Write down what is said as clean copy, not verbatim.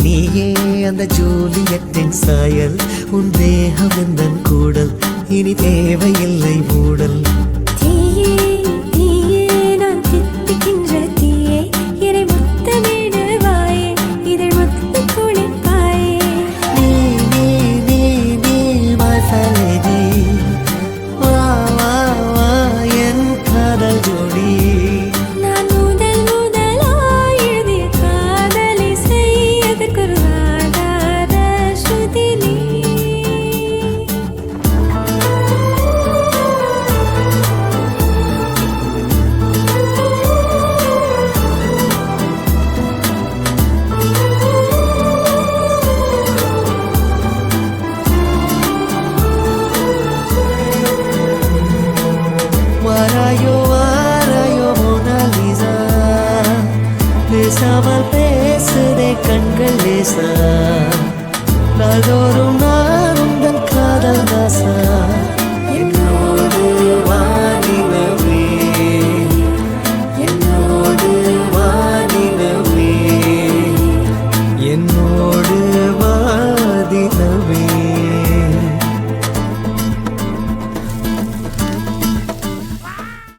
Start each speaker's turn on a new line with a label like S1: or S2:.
S1: நீயே அந்த ஜூலியட்டின் சாயல், உன் தேகம் எந்தன் கூடல், இனி தேவையில்லை மூடல். வாராயோ மோனாலிசா, பேசாமல் பேசுதே கண்கள் லேசா, நாள்தோறும் நான் உங்கள் காதல் தாசா. என்னோடு வானிலவே, என்னோடு வானிலவே, என்னோடு வாதிலவே.